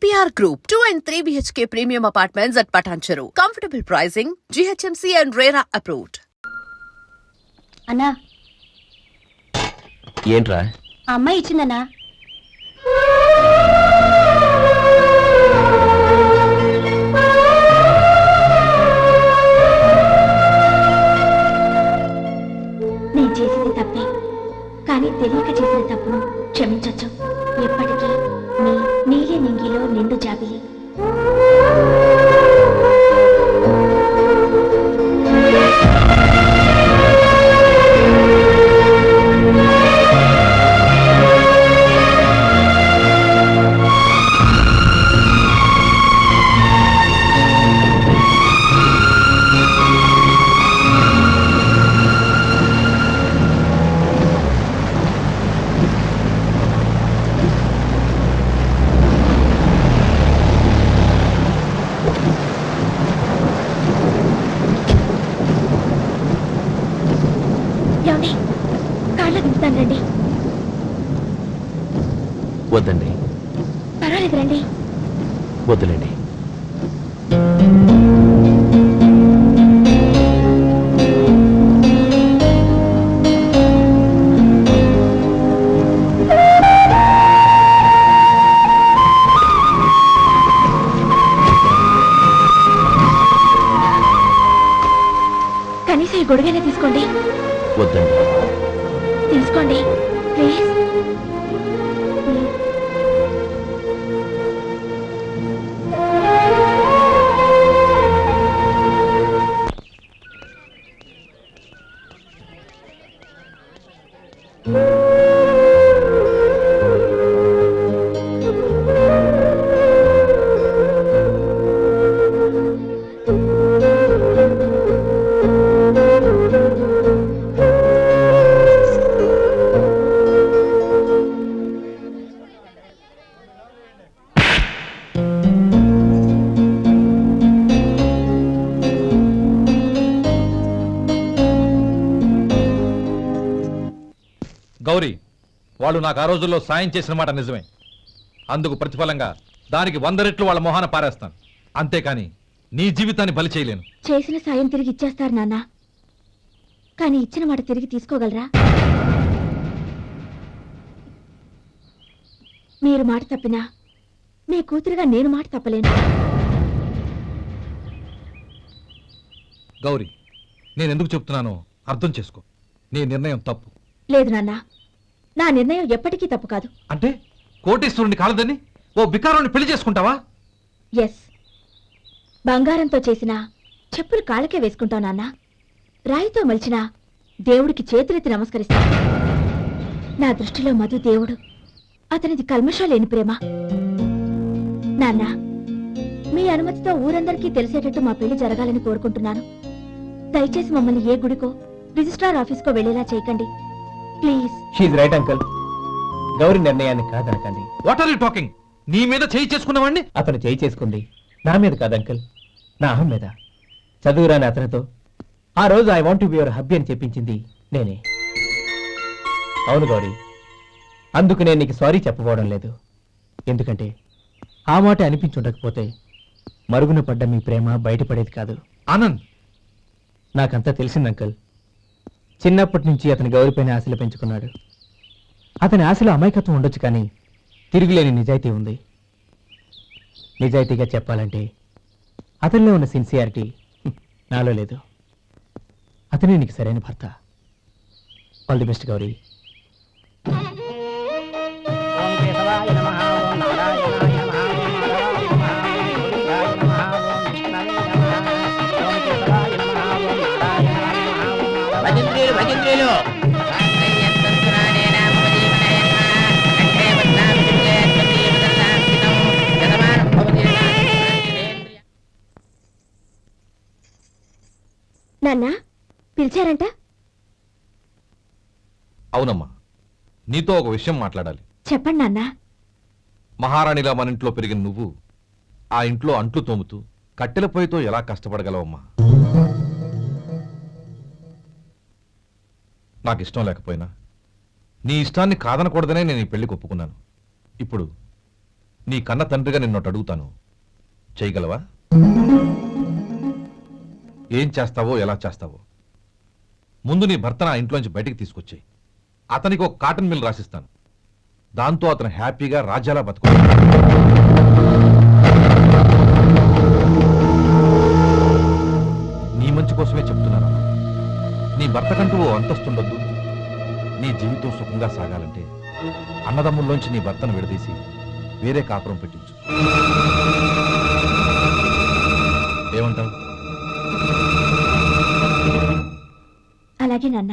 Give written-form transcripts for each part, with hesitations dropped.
EPR Group, 2 and 3 BHK premium apartments at Patancheru. Comfortable pricing, GHMC and RERA approved. అన్నా ఏంట్రా? ఆ అమ్మాయి ఇచ్చిందన్నా. నేను చేసింది తప్పే, కానీ తెలియక చేసిన తప్పును క్షమించొచ్చు. ఎప్పటికీ నీ నీలి నింగిలో నిండు జాబిలి. కాళ్ళ దింపుతాను రండి. వద్దండి. పర్వాలేదు రండి. వద్దులేండి. కనీసం ఈ గొడుగైనా తీసుకోండి. వద్దండి. తీసుకోండి ప్లీజ్. గౌరీ, వాళ్ళు నాకు ఆ రోజుల్లో సాయం చేసిన మాట నిజమే. అందుకు ప్రతిఫలంగా దానికి 100 రెట్లు వాళ్ళ మొహాన పారేస్తాను. అంతేకాని నీ జీవితాన్ని బలి చేయలేను. చేసిన సాయం తిరిగి ఇచ్చేస్తారు నాన్న, కానీ ఇచ్చిన మాట తిరిగి తీసుకోగలరా? మీరు మాట తప్పినా మీ కూతురుగా నేను మాట తప్పలేను. గౌరీ, నేనెందుకు చెప్తున్నానో అర్థం చేసుకో. నీ నిర్ణయం తప్పు. లేదు నాన్న, నా నిర్ణయం ఎప్పటికీ తప్పు కాదు. అంటే కోటీశ్వరుని కాలదని ఓ బికారుని పెళ్లి చేసుకుంటావా? ఎస్, బంగారంతో చేసిన చెప్పులు కాళ్ళకే వేసుకుంటావు నాన్న. రాయితో మలిచిన దేవుడికి చేతులెత్తి నమస్కరిస్తా. నా దృష్టిలో మధు దేవుడు, అతనిది కల్మషా లేని ప్రేమ. నాన్న, మీ అనుమతితో ఊరందరికీ తెలిసేటట్టు మా పెళ్లి జరగాలని కోరుకుంటున్నాను. దయచేసి మమ్మల్ని ఏ గుడికో రిజిస్ట్రార్ ఆఫీస్కో వెళ్లేలా చేయకండి ప్లీజ్. షీఈ్ రైట్ అంకుల్. గౌరీ నిర్ణయాన్ని కాదనకండి. What are you talking? నీ మీద చేయి చేసుకున్నవాడిని అతను చేయి చేసుకుంది నా మీద కాదు అంకుల్, నా అహం మీద. చదువురాని అతనితో ఆ రోజు I want to be your hubby అని చెప్పించింది నేనే. అవును గౌరీ, అందుకు నేను నీకు సారీ చెప్పబోవడం లేదు. ఎందుకంటే ఆ మాట అనిపించుండకపోతే మరుగున పడ్డ మీ ప్రేమ బయటపడేది కాదు. ఆనంద్, నాకంతా తెలిసింది అంకుల్. చిన్నప్పటి నుంచి అతని గౌరీపైన ఆశలు పెంచుకున్నాడు. అతని ఆశలో అమాయకత్వం ఉండొచ్చు, కానీ తిరుగులేని నిజాయితీ ఉంది. నిజాయితీగా చెప్పాలంటే అతనిలో ఉన్న సిన్సియారిటీ నాలో లేదు. అతనే నీకు సరైన భర్త. All the best Gauri. నాన్న పిలిచారంట? అవునమ్మా, నీతో ఒక విషయం మాట్లాడాలి. చెప్పండి నాన్న. మహారాణిలా మన ఇంట్లో పెరిగిన నువ్వు ఆ ఇంట్లో అంట్లు తోముతూ కట్టెల పొయ్యితో ఎలా కష్టపడగలవమ్మా? నాకు ఇష్టం లేకపోయినా నీ ఇష్టాన్ని కాదనకూడదనే నేను ఈ పెళ్లికి ఒప్పుకున్నాను. ఇప్పుడు నీ కన్న తండ్రిగా నిన్నొకటి అడుగుతాను, చేయగలవా? ఏం చేస్తావో, ఎలా చేస్తావో ముందు నీ భర్తను ఆ ఇంట్లోంచి బయటికి తీసుకొచ్చేయి. అతనికి ఒక కాటన్ మిల్ రాసిస్తాను. దాంతో అతను హ్యాపీగా రాజ్యాలా బతుకు. నీ మంచి కోసమే చెప్తున్నాను. నీ భర్తకంటూ ఓ అంతస్తుండొద్దు. నీ జీవితం సుఖంగా సాగాలంటే అన్నదమ్ముల్లోంచి నీ భర్తను విడదీసి వేరే కాపురం పెట్టించు. ఏమంటావు? అలాగే నాన్న,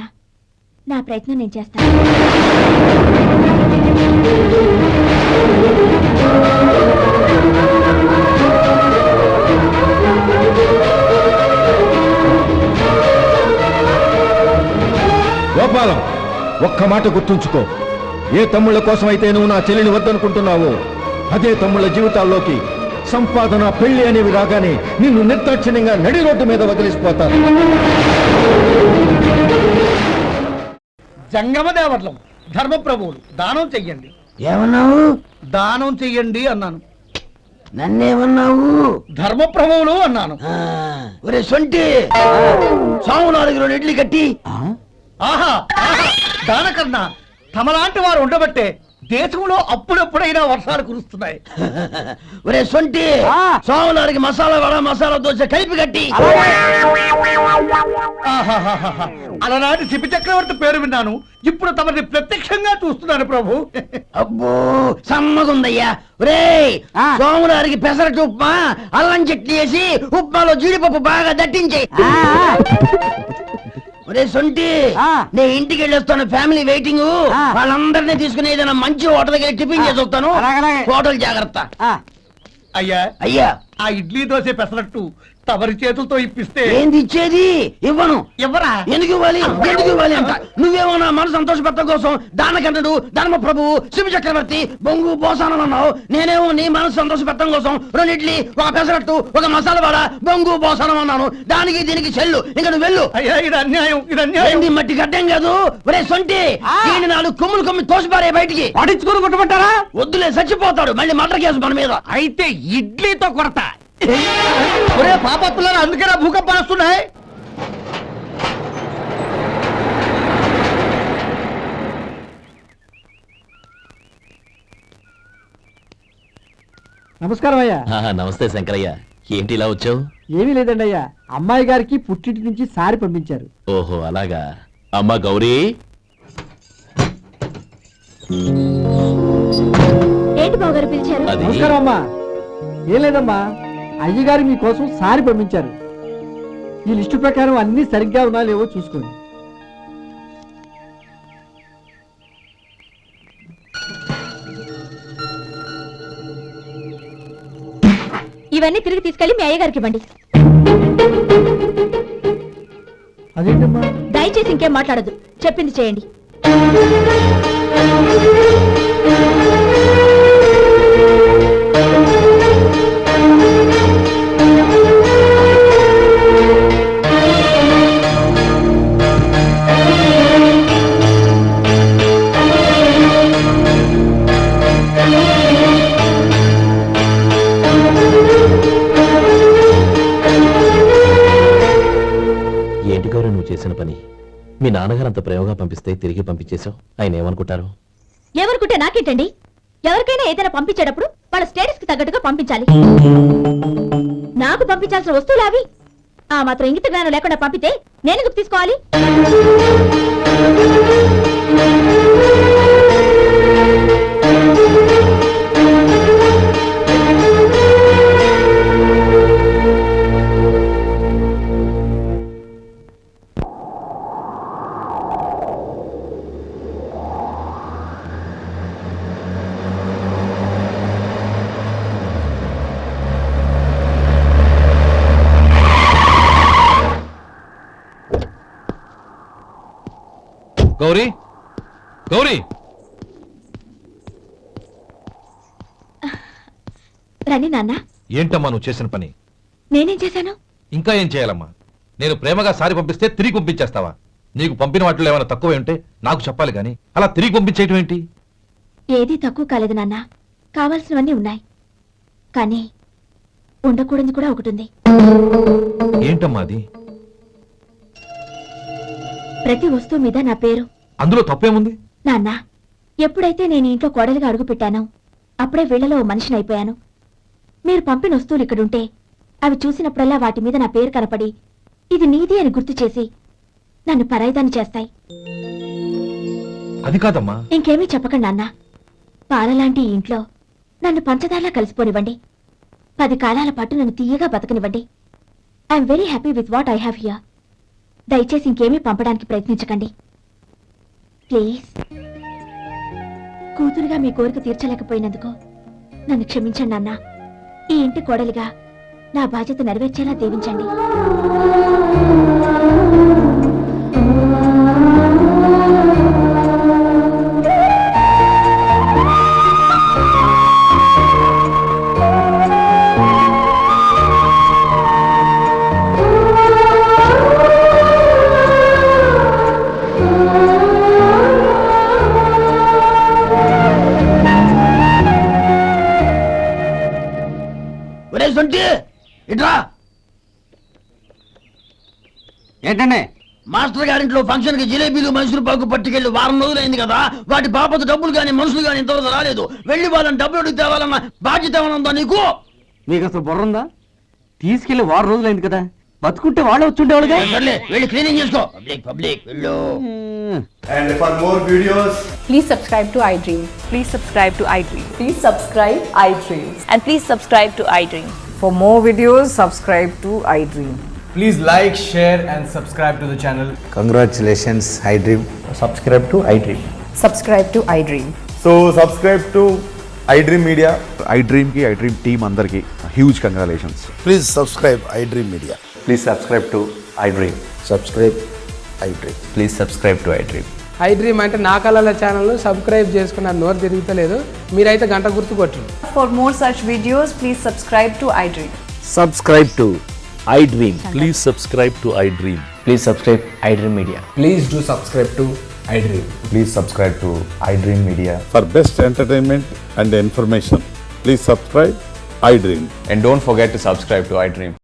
నా ప్రయత్నం నేను చేస్తాను. గోపాలం, ఒక్క మాట గుర్తుంచుకో. ఏ తమ్ముళ్ళ కోసం అయితే నువ్వు నా చెల్లిని వద్దనుకుంటున్నావో అదే తమ్ముళ్ళ జీవితాల్లోకి సంపాదన, పెళ్లి అనేవి రాగానే నిన్ను నిర్దాక్షిణ్యంగా నడి రోడ్డు మీద వదిలిసిపోతారు. జంగమదేవర్లం, ధర్మప్రభువులు, దానం చెయ్యండి. ఏమన్నావు? దానం చెయ్యండి అన్నాను. నన్నేమన్నావు? ధర్మప్రభువులు అన్నాను. ఒరే సొంటి, సాము 4 రోజులు ఇడ్లీ కట్టి. ఆహా ఆహా, దానకన్నా తమలాంటి వారు ఉండబట్టే దేశంలో అప్పుడెప్పుడైనా వర్షాలు కురుస్తున్నాయి. ఒరే సొంటి, సాము 4 మసాలా వడ, మసాలా దోశ కలిపి కట్టి. ఆహాహాహా, అలనాటి శిపి చక్రవర్తి పేరు విన్నాను, ఇప్పుడు తమని ప్రత్యక్షంగా చూస్తున్నాను ప్రభు. అబ్బో సమ్మగుందయ్యా. ఒరే సోము 4 పెసరట్టు ఉప్మా, అల్లం చట్నీ వేసి ఉప్మాలో జీడిపప్పు బాగా దట్టించే. ఒరే సొంటి, నేను ఇంటికి వెళ్ళొస్తాను, ఫ్యామిలీ వెయిటింగ్. వాళ్ళందరినీ తీసుకుని ఏదైనా మంచి హోటల్కి వెళ్ళి టిఫిన్ చేసి వస్తాను. హోటల్ జాగ్రత్త. అయ్యా అయ్యా, ఆ ఇడ్లీ దోశ పెసరట్టు తమరి చేతులతో ఇప్పిస్తే. ఏంది ఇచ్చేది? ఇవ్వను. ఎవరా? ఎందుకు ఇవ్వాలి? ఎందుకు ఇవ్వాలి అంట? నువ్వేమో నా మనసు సంతోషపెట్టడం కోసం దానకంటుడు, ధర్మ ప్రభువు, శివ చక్రవర్తి, బొంగు బోసానం అన్నావు. నేనేమో నీ మనసు సంతోషపెట్టడం కోసం 2 ఇడ్లీ, ఒక పెసరట్టు, ఒక మసాలా వడ, బొంగు బోసానం అన్నాను. దానికి దీనికి చెల్లు. ఇంకా నువ్వు వెళ్ళు. అయ్యా ఇది అన్యాయం, ఇది అన్యాయం. ఏంది మట్టి గడ్డం కాదు. ఒరే సొంటి, దీన్ని 4 కొమ్ములు కొమ్మి తోసిపారే బయటికి. పడించుకుని కొట్టమంటారా? వద్దులే, చచ్చిపోతాడు. మళ్ళీ మర్డర్ కేసు మన మీద. అయితే ఇడ్లీతో కొరత. ఒరే పాపత్తులారా, అందుకే నా భూకంపాలు వస్తున్నాయి. నమస్కారం అయ్యా. నమస్తే శంకరయ్య, ఏంటి ఇలా వచ్చావు? ఏమీ లేదండి అయ్యా, అమ్మాయి గారికి పుట్టింటి నుంచి సారి పంపించారు. ఓహో అలాగా. అమ్మా గౌరీ. ఏంటి బావగారు పిలిచారు? అది నమస్కారం అమ్మా. ఏం లేదమ్మా, అయ్యగారు మీకోసం సారి పంపించారు. ఈ లిస్టు ప్రకారం అన్ని సరిగ్గా ఉన్నా లేవో చూసుకోండి. ఇవన్నీ తిరిగి తీసుకెళ్లి మీ అయ్యగారికి ఇవ్వండి. అదేంటమ్మా? దయచేసి ఇంకేం మాట్లాడదు, చెప్పింది చేయండి. ఏంటి గౌరీ నువ్వు చేసిన పని? మీ నాన్నగారు అంత ప్రేమగా పంపిస్తే తిరిగి పంపించేశావు. ఆయన ఏమనుకుంటారు? ఎవరుకుంటే నాకేంటండి? ఎవరికైనా ఏదైనా పంపించేటప్పుడు వాళ్ళ స్టేటస్ కి తగ్గట్టుగా పంపించాలి. నాకు పంపించాల్సిన వస్తువులు అవి. ఆ మాత్రం ఇంగిత జ్ఞానం లేకుండా పంపితే నేనెందుకు తీసుకోవాలి? గౌరీ, గౌరీ, రండి నాన్న. ఏంటమ్మా నువ్వు చేసిన పని? నేనేం చేశాను? ఇంకా ఏం చేయాలమ్మా? నేను ప్రేమగా సారి పంపిస్తే తిరిగి పంపించేస్తావా? నీకు పంపిన వాటిలో ఏమైనా తక్కువ ఉంటే నాకు చెప్పాలి గాని అలా తిరిగి పంపించేయటం ఏంటి? ఏదీ తక్కువ కాలేదు నాన్న. కావాల్సినవన్నీ ఉన్నాయి, కానీ ఉండకూడదు కూడా ఒకటి ఉంది. ఏంటమ్మా అది? ప్రతి వస్తువు మీద నా పేరు. అందులో తప్పేముంది? నాన్న, ఎప్పుడైతే నేను ఇంట్లో కోడలిగా అడుగుపెట్టానో అప్పుడే వీళ్లలో ఓ మనిషిని అయిపోయాను. మీరు పంపిన వస్తువులు ఇక్కడుంటే అవి చూసినప్పుడల్లా వాటి మీద నా పేరు కనపడి ఇది నీది అని గుర్తు చేసి నన్ను పరాయిదాన్ని చేస్తాయి. అది కాదమ్మా. ఇంకేమీ చెప్పకండి నాన్న. పాలలాంటి ఈ ఇంట్లో నన్ను పంచదారలా కలిసిపోనివ్వండి. 10 కాలాల పాటు నన్ను తీయగా బతకనివ్వండి. I'm very happy with what I have here. దయచేసి ఇంకేమీ పంపడానికి ప్రయత్నించకండి ప్లీజ్. కూతురుగా మీ కోరిక తీర్చలేకపోయినందుకు నన్ను క్షమించండి నాన్న. ఈ ఇంటి కోడలిగా నా బాధ్యత నెరవేర్చేలా దీవించండి. ఒరే సొంటి ఇట్రా. ఏంటండి? మాస్టర్ గారింట్లో ఫంక్షన్ కి జిలేబీలు మైసూరు పాకు పట్టుకెళ్ళి వారం రోజులైంది కదా. వాటి బాపత డబ్బులు కానీ మనుషులు కానీ ఇంతవరకు రాలేదు. వెళ్ళి వాళ్ళని డబ్బులు అడిగి తేవాలన్న బాధ్యత ఏమైనా ఉందా నీకు? మీకు అసలు బుర్ర ఉందా? తీసుకెళ్లి 6 రోజులైంది కదా, బతుకుంటే వాళ్ళే వచ్చుండేవాళ్ళుగా. సర్లే వెళ్ళి క్లీనింగ్ చేసుకో. పబ్లిక్ వెళ్ళు. And for more videos, Please subscribe to iDream. Please subscribe to iDream. Please subscribe iDream. And please subscribe to iDream. For more videos, subscribe to iDream. please like, share and subscribe to the channel. Congratulations, iDream. Subscribe to iDream. Subscribe to iDream. So subscribe to iDream Media. iDream కి iDream team అందరికి huge congratulations. Please subscribe iDream Media. Please subscribe to iDream. Subscribe iDream. Please subscribe to iDream. iDream అంటే నా కళల channel subscribe చేసుకున్న నోరు తిరుగుతలేదు. మీరైతే గంట గుర్తు కొట్టండి. For more such videos, please subscribe to iDream. Subscribe to iDream. Please subscribe to iDream. Please subscribe iDream Media. Please do subscribe to iDream. Please subscribe to iDream Media. For best entertainment and information, please subscribe iDream. And don't forget to subscribe to iDream.